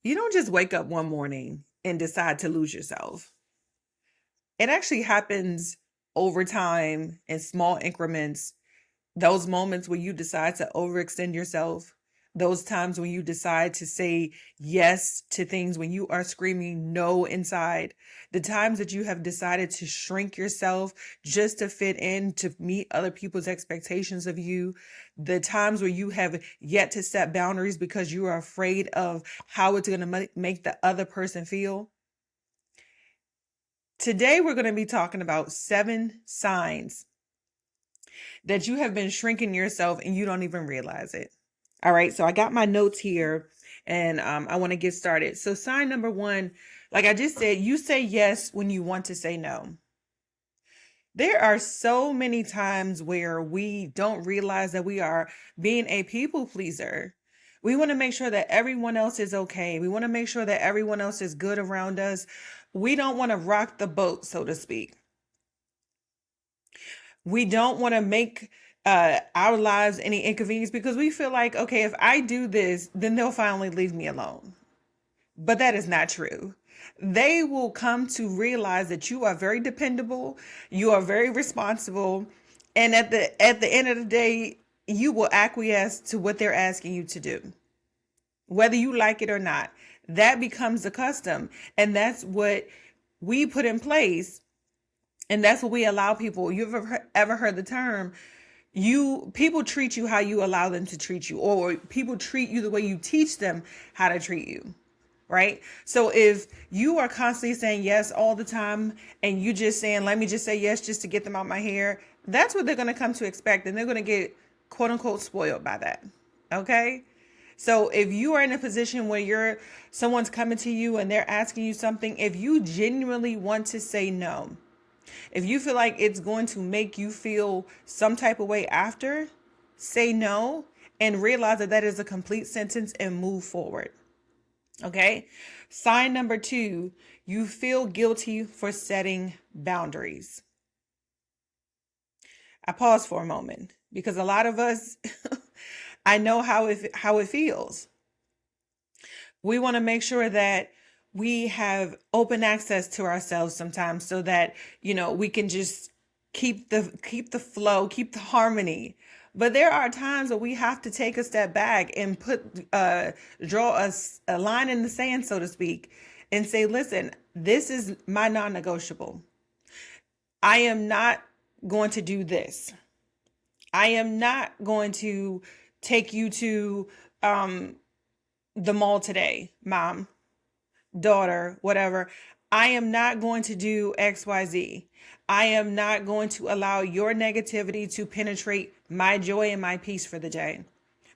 You don't just wake up one morning and decide to lose yourself. It actually happens over time in small increments. Those moments when you decide to overextend yourself, those times when you decide to say yes to things when you are screaming no inside, the times that you have decided to shrink yourself just to fit in, to meet other people's expectations of you, the times where you have yet to set boundaries because you are afraid of how it's going to make the other person feel. Today, we're going to be talking about 7 signs that you have been shrinking yourself and you don't even realize it. All right, so I got my notes here and I want to get started. So, sign number 1, like I just said, you say yes when you want to say no. There are so many times where we don't realize that we are being a people pleaser. We want to make sure that everyone else is okay. We want to make sure that everyone else is good around us. We don't want to rock the boat, so to speak. We don't want to make our lives any inconvenience because we feel like, okay, if I do this, then they'll finally leave me alone. But that is not true. They will come to realize that you are very dependable, you are very responsible, and at the end of the day, you will acquiesce to what they're asking you to do, whether you like it or not. That becomes the custom, and that's what we put in place, and that's what we allow people. You've ever heard the term, people treat you how you allow them to treat you, or people treat you the way you teach them how to treat you. Right? So if you are constantly saying yes all the time and you just saying, let me just say yes just to get them out my hair, that's what they're going to come to expect. And they're going to get quote unquote spoiled by that. Okay. So if you are in a position where someone's coming to you and they're asking you something, if you genuinely want to say no, if you feel like it's going to make you feel some type of way after, say no and realize that that is a complete sentence and move forward. Okay. Sign number 2, you feel guilty for setting boundaries. I pause for a moment because a lot of us, I know how it feels. We want to make sure that we have open access to ourselves sometimes so that, we can just keep the flow, keep the harmony. But there are times where we have to take a step back and draw a line in the sand, so to speak, and say, listen, this is my non-negotiable. I am not going to do this. I am not going to take you to the mall today, mom, daughter, whatever. I am not going to do XYZ. I am not going to allow your negativity to penetrate my joy and my peace for the day.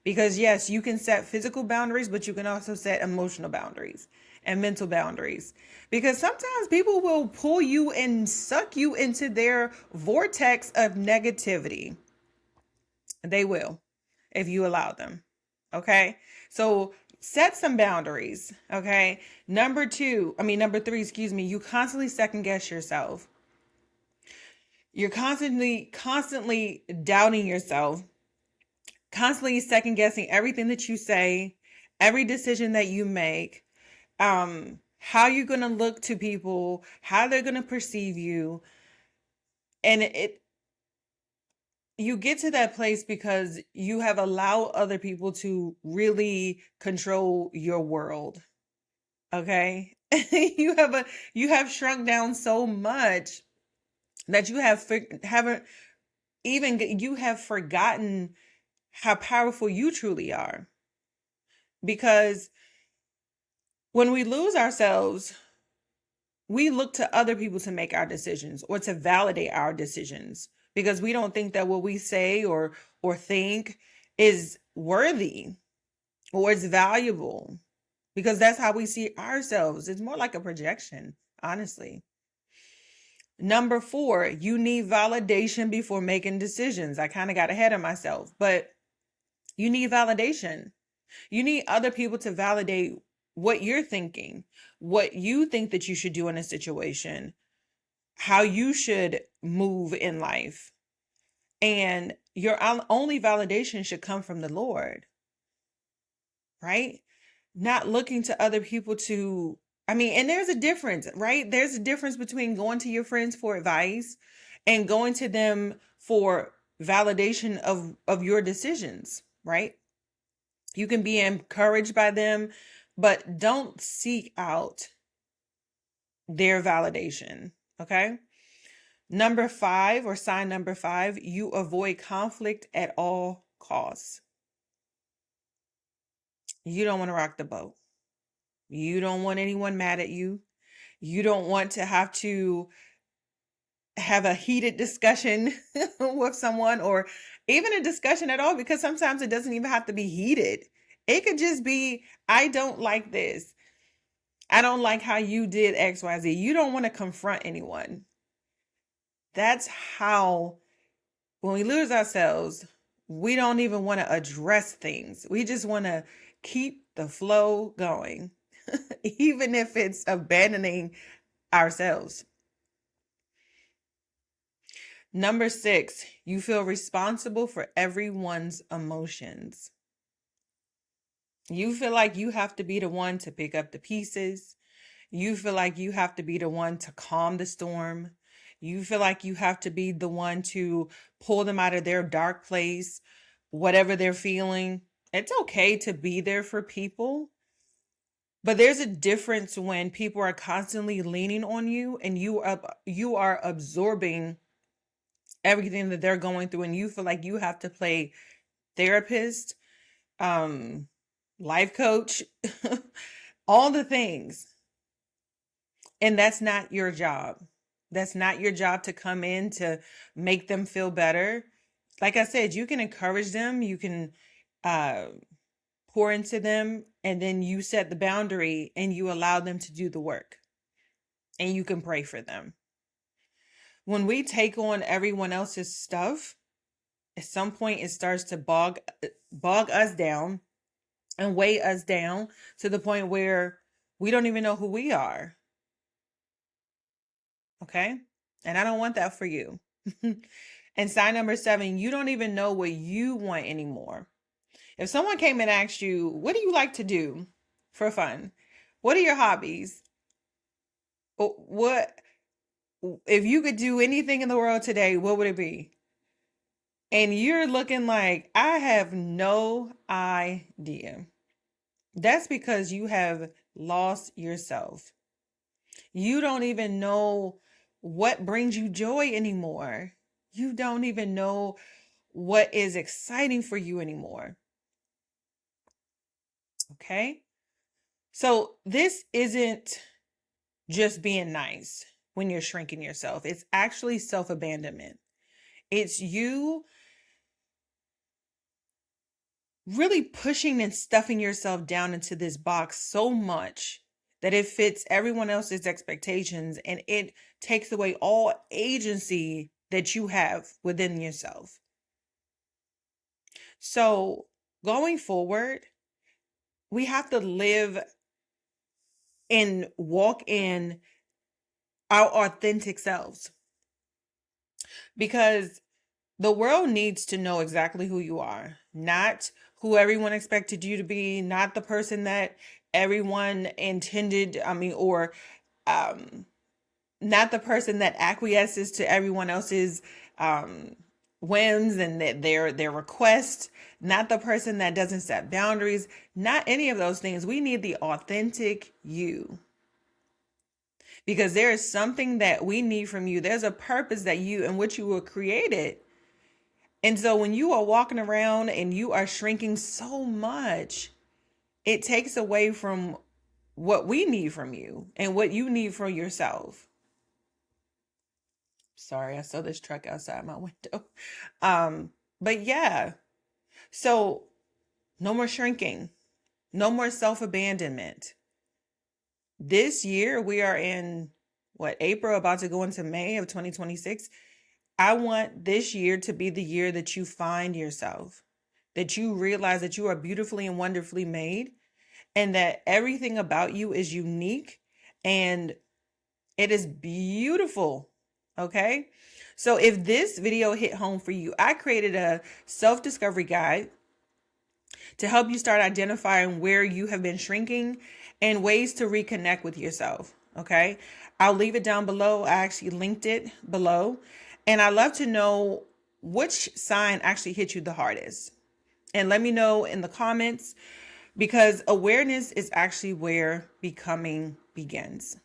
Because yes, you can set physical boundaries, but you can also set emotional boundaries and mental boundaries. Because sometimes people will pull you and suck you into their vortex of negativity. They will, if you allow them. Okay. So set some boundaries. Okay. Number 3, you constantly second guess yourself. You're constantly doubting yourself, constantly second guessing everything that you say, every decision that you make, how you're going to look to people, how they're going to perceive you. And you get to that place because you have allowed other people to really control your world. Okay. you have shrunk down so much that you have forgotten how powerful you truly are. Because when we lose ourselves, we look to other people to make our decisions or to validate our decisions because we don't think that what we say or think is worthy or is valuable, because that's how we see ourselves. It's more like a projection, honestly. Number 4, you need validation before making decisions. I kind of got ahead of myself, but you need validation. You need other people to validate what you're thinking, what you think that you should do in a situation, how you should move in life. And your only validation should come from the Lord, right? not looking to other people to, I mean, and there's a difference, right? There's a difference between going to your friends for advice and going to them for validation of your decisions, right? You can be encouraged by them, but don't seek out their validation, okay? Number 5, or sign number 5, you avoid conflict at all costs. You don't want to rock the boat. You don't want anyone mad at you. You don't want to have a heated discussion with someone, or even a discussion at all, because sometimes it doesn't even have to be heated. It could just be, I don't like this. I don't like how you did XYZ. You don't want to confront anyone. That's how, when we lose ourselves, we don't even want to address things. We just want to keep the flow going, even if it's abandoning ourselves. Number 6, you feel responsible for everyone's emotions. You feel like you have to be the one to pick up the pieces. You feel like you have to be the one to calm the storm. You feel like you have to be the one to pull them out of their dark place, whatever they're feeling. It's okay to be there for people, but there's a difference when people are constantly leaning on you and you are absorbing everything that they're going through, and you feel like you have to play therapist, life coach, all the things. And that's not your job. That's not your job to come in to make them feel better. Like I said, you can encourage them, you can pour into them, and then you set the boundary and you allow them to do the work. And you can pray for them. When we take on everyone else's stuff, at some point it starts to bog us down and weigh us down to the point where we don't even know who we are. Okay? And I don't want that for you. And sign number 7, you don't even know what you want anymore. If someone came and asked you, what do you like to do for fun? What are your hobbies? What, if you could do anything in the world today, what would it be? And you're looking like, I have no idea. That's because you have lost yourself. You don't even know what brings you joy anymore. You don't even know what is exciting for you anymore. Okay? So this isn't just being nice when you're shrinking yourself. It's actually self-abandonment. It's you really pushing and stuffing yourself down into this box so much that it fits everyone else's expectations, and it takes away all agency that you have within yourself. So going forward, we have to live and walk in our authentic selves, because the world needs to know exactly who you are, not who everyone expected you to be, not the person that everyone intended, or not the person that acquiesces to everyone else's whims and their requests, not the person that doesn't set boundaries, not any of those things. We need the authentic you, because there is something that we need from you. There's a purpose that you, in which you were created. And so when you are walking around and you are shrinking so much, it takes away from what we need from you and what you need for yourself. Sorry, I saw this truck outside my window. But yeah, so no more shrinking, no more self-abandonment. This year, we are in April, about to go into May of 2026. I want this year to be the year that you find yourself, that you realize that you are beautifully and wonderfully made, and that everything about you is unique and it is beautiful. Okay? So if this video hit home for you, I created a self-discovery guide to help you start identifying where you have been shrinking and ways to reconnect with yourself. Okay. I'll leave it down below. I actually linked it below. And I love to know which sign actually hit you the hardest. And let me know in the comments, because awareness is actually where becoming begins.